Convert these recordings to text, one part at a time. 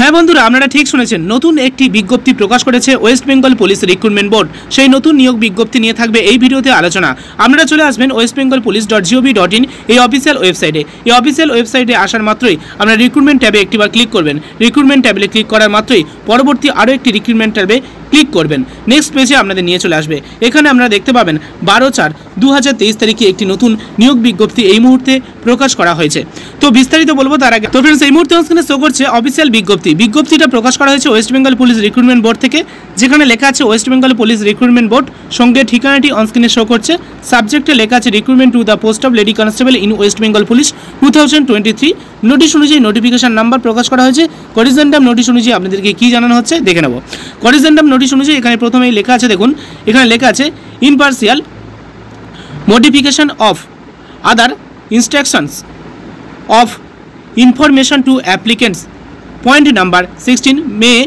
হ্যাঁ বন্ধুরা, আপনারা ঠিক শুনেছেন, নতুন একটি বিজ্ঞপ্তি প্রকাশ করেছে West Bengal police recruitment board. সেই নতুন নিয়োগ বিজ্ঞপ্তি নিয়ে থাকবে এই ভিডিওতে আলোচনা। আপনারা চলে আসবেন westbengalpolice.gov.in এই অফিসিয়াল ওয়েবসাইটে। এই অফিসিয়াল ওয়েবসাইটে আসার মাত্রই আপনারা রিক্রুটমেন্ট ট্যাবে একটিবার ক্লিক করবেন। রিক্রুটমেন্ট ট্যাবে ক্লিক করার মাত্রই পরবর্তী আরও একটি রিক্রুটমেন্ট ট্যাবে ক্লিক করবেন। নেক্সট পেজে আপনাদের নিয়ে চলে আসবে। এখানে আপনারা দেখতে পাবেন 12/4/2023 তারিখে একটি নতুন নিয়োগ বিজ্ঞপ্তি এই মুহূর্তে প্রকাশ করা হয়েছে। তো বিস্তারিত বলবো তার আগে, তো ফ্রেন্ডস এই মুহূর্তে স্ক্রিনে শো করছে অফিসিয়াল বিজ্ঞপ্তিটা প্রকাশ করা হয়েছে West Bengal police recruitment board থেকে, যেখানে লেখা আছে West Bengal police recruitment board. সঙ্গে ঠিকানাটি অনস্ক্রিনে শো করছে। সাবজেক্টে লেখা আছে recruitment to the post of lady constable in West Bengal police 2023। Notice অনুযায়ী নোটিফিকেশন নাম্বার প্রকাশ করা হয়েছে। করিজেন্ডাম নোটিশ অনুযায়ী আপনাদেরকে কী জানানো হচ্ছে দেখে নেব। করিজেন্ডাম নোটিশ অনুযায়ী এখানে প্রথমেই লেখা আছে, দেখুন এখানে লেখা আছে ইমপার্সিয়াল modification of other instructions of information to applicants, point number 16 may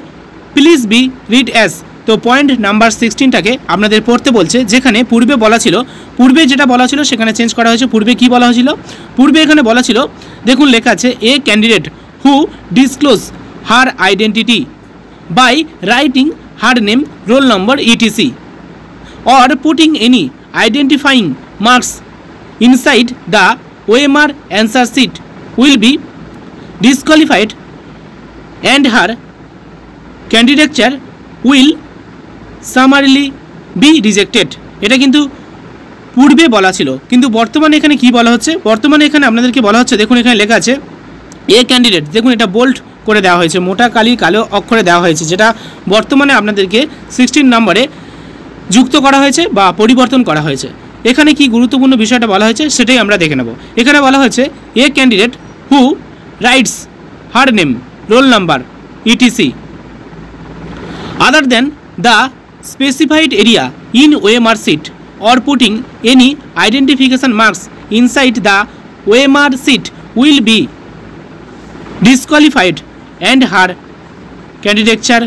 please be read as। তো পয়েন্ট নাম্বার 16টাকে আপনাদের পড়তে বলছে, যেখানে পূর্বে যেটা বলা ছিল সেখানে চেঞ্জ করা হয়েছে। পূর্বে কি বলা হয়েছিল? পূর্বে এখানে বলা ছিল, দেখুন লেখা আছে a candidate who disclose her identity by writing her name, roll number etc or putting any identifying marks inside the OMR answer sheet will be disqualified and her candidature will summarily be rejected। এটা কিন্তু পূর্বে বলা ছিল, কিন্তু বর্তমানে এখানে কি বলা হচ্ছে? বর্তমানে এখানে আপনাদেরকে বলা হচ্ছে, দেখুন এখানে লেখা আছে এ ক্যান্ডিডেট, দেখুন এটা বোল্ড করে দেওয়া হয়েছে, মোটা কালো অক্ষরে দেওয়া হয়েছে, যেটা বর্তমানে আপনাদেরকে 16 নম্বরে যুক্ত করা হয়েছে বা পরিবর্তন করা হয়েছে। এখানে কি গুরুত্বপূর্ণ বিষয়টা বলা হয়েছে সেটাই আমরা দেখে নেব। এখানে বলা হয়েছে a candidate who writes her name, roll number etc other than the specified area in OMR sheet or putting any identification marks inside the OMR sheet will be disqualified and her candidature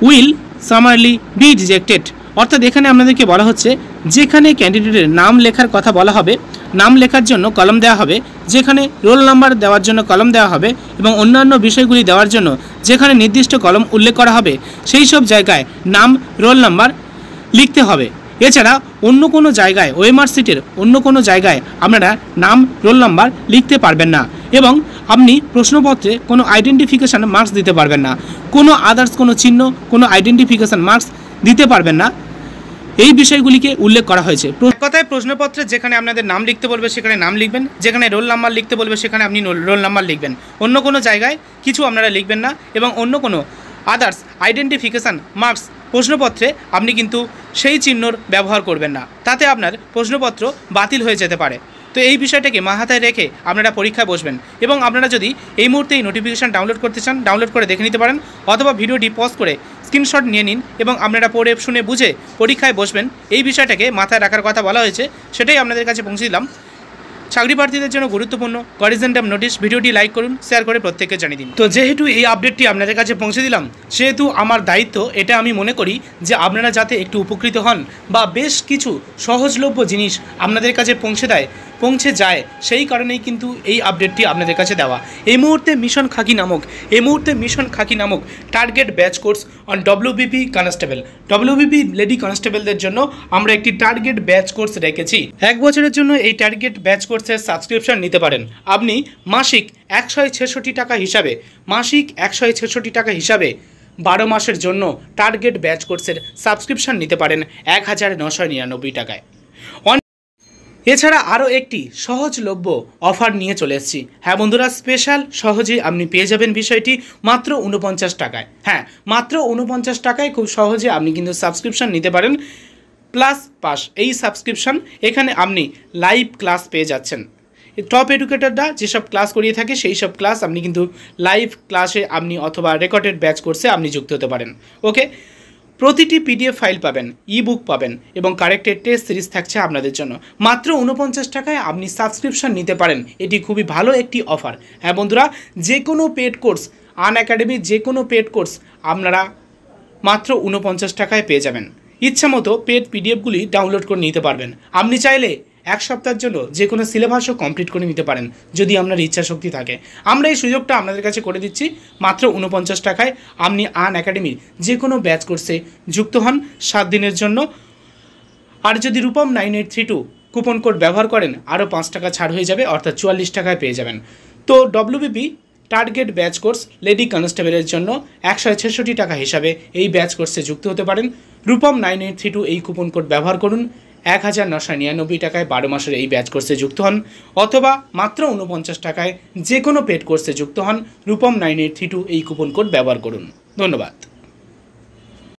will summarily be rejected. অর্থাৎ এখানে আপনাদেরকে বলা হচ্ছে, যেখানে ক্যান্ডিডেটের নাম লেখার কথা বলা হবে, নাম লেখার জন্য কলম দেওয়া হবে, যেখানে রোল নাম্বার দেওয়ার জন্য কলম দেওয়া হবে এবং অন্যান্য বিষয়গুলি দেওয়ার জন্য যেখানে নির্দিষ্ট কলম উল্লেখ করা হবে, সেই সব জায়গায় নাম, রোল নাম্বার লিখতে হবে। এছাড়া অন্য কোনো জায়গায় ওএমআর সিটের অন্য কোনো জায়গায় আপনারা নাম, রোল নাম্বার লিখতে পারবেন না এবং আপনি প্রশ্নপত্রে কোনো আইডেন্টিফিকেশান মার্কস দিতে পারবেন না, কোনো আদার্স কোনো চিহ্ন, কোনো আইডেন্টিফিকেশান মার্কস দিতে পারবেন না। এই বিষয়গুলিকে উল্লেখ করা হয়েছে। কথায় প্রশ্নপত্রে যেখানে আপনাদের নাম লিখতে বলবে সেখানে নাম লিখবেন, যেখানে রোল নাম্বার লিখতে বলবে সেখানে আপনি রোল নাম্বার লিখবেন, অন্য কোনো জায়গায় কিছু আপনারা লিখবেন না এবং অন্য কোনো আদার্স আইডেন্টিফিকেশান মার্কস প্রশ্নপত্রে আপনি কিন্তু সেই চিহ্নর ব্যবহার করবেন না, তাতে আপনার প্রশ্নপত্র বাতিল হয়ে যেতে পারে। তো এই বিষয়টাকে মাথায় রেখে আপনারা পরীক্ষায় বসবেন এবং আপনারা যদি এই মুহূর্তে এই নোটিফিকেশান ডাউনলোড করতে চান, ডাউনলোড করে দেখে নিতে পারেন, অথবা ভিডিওটি পজ করে স্ক্রিনশট নিয়ে নিন এবং আপনারা পড়ে শুনে বুঝে পরীক্ষায় বসবেন। এই বিষয়টাকে মাথায় রাখার কথা বলা হয়েছে, সেটাই আপনাদের কাছে পৌঁছে দিলাম। চাকরি প্রার্থীদের জন্য গুরুত্বপূর্ণ করিজেন্ডাম নোটিশ, ভিডিওটি লাইক করুন, শেয়ার করে প্রত্যেককে জানিয়ে দিন। তো যেহেতু এই আপডেটটি আপনাদের কাছে পৌঁছে দিলাম, সেহেতু আমার দায়িত্ব এটা আমি মনে করি যে আপনারা যাতে একটু উপকৃত হন বা বেশ কিছু সহজলভ্য জিনিস আপনাদের কাছে পৌঁছে যায়, সেই কারণেই কিন্তু এই আপডেটটি আপনাদের কাছে দেওয়া। এই মুহূর্তে মিশন খাকি নামক target batch course on WBP constable, WBP lady কনস্টেবলদের জন্য আমরা একটি টার্গেট ব্যাচ কোর্স রেখেছি। 1 বছরের জন্য এই টার্গেট ব্যাচ কোর্সের সাবস্ক্রিপশন নিতে পারেন। আপনি মাসিক 166 টাকা হিসাবে 12 মাসের জন্য টার্গেট ব্যাচ কোর্সের সাবস্ক্রিপশন নিতে পারেন 1999 টাকায়। এছাড়া আরও একটি সহজলভ্য অফার নিয়ে চলে এসেছি। হ্যাঁ বন্ধুরা, স্পেশাল সহজেই আপনি পেয়ে যাবেন বিষয়টি মাত্র 49 টাকায়। হ্যাঁ, মাত্র 49 টাকায় খুব সহজে আপনি কিন্তু সাবস্ক্রিপশন নিতে পারেন প্লাস পাস। এই সাবস্ক্রিপশন এখানে আপনি লাইভ ক্লাস পেয়ে যাচ্ছেন। টপ এডুকেটররা যেসব ক্লাস করিয়ে থাকে সেই সব ক্লাস আপনি কিন্তু লাইভ ক্লাসে আপনি অথবা রেকর্ডেড ব্যাচ কোর্সে আপনি যুক্ত হতে পারেন। ওকে, প্রতিটি PDF ফাইল পাবেন, ইবুক পাবেন এবং কারেক্টেড টেস্ট সিরিজ থাকছে আপনাদের জন্য। মাত্র 49 টাকায় আপনি সাবস্ক্রিপশন নিতে পারেন। এটি খুবই ভালো একটি অফার। হ্যাঁ বন্ধুরা, যে কোনো পেড কোর্স, আনএকাডেমির যে কোনো পেড কোর্স আপনারা মাত্র 49 টাকায় পেয়ে যাবেন। ইচ্ছা মতো পেড PDFগুলি ডাউনলোড করে নিতে পারবেন। আপনি চাইলে এক সপ্তাহের জন্য যে কোনো সিলেবাসও কমপ্লিট করে নিতে পারেন যদি আপনার ইচ্ছা শক্তি থাকে। আমরা এই সুযোগটা আপনাদের কাছে করে দিচ্ছি মাত্র 49 টাকায়। আপনি আনএকাডেমির যে কোনো ব্যাচ কোর্সে যুক্ত হন 7 দিনের জন্য। আর যদি রূপম 9832 কুপন কোড ব্যবহার করেন আরও 5 টাকা ছাড় হয়ে যাবে, অর্থাৎ 44 টাকায় পেয়ে যাবেন। তো WBP target batch course lady কনস্টেবলের জন্য 166 টাকা হিসাবে এই ব্যাচ কোর্সে যুক্ত হতে পারেন। রূপম 9832 এই কুপন কোড ব্যবহার করুন, 1999 টাকায় 12 মাসের এই ব্যাচ কোর্সে যুক্ত হন, অথবা মাত্র 49 টাকায় যে কোনো পেড কোর্সে যুক্ত হন। রূপম 9832 এই কুপন কোড ব্যবহার করুন। ধন্যবাদ।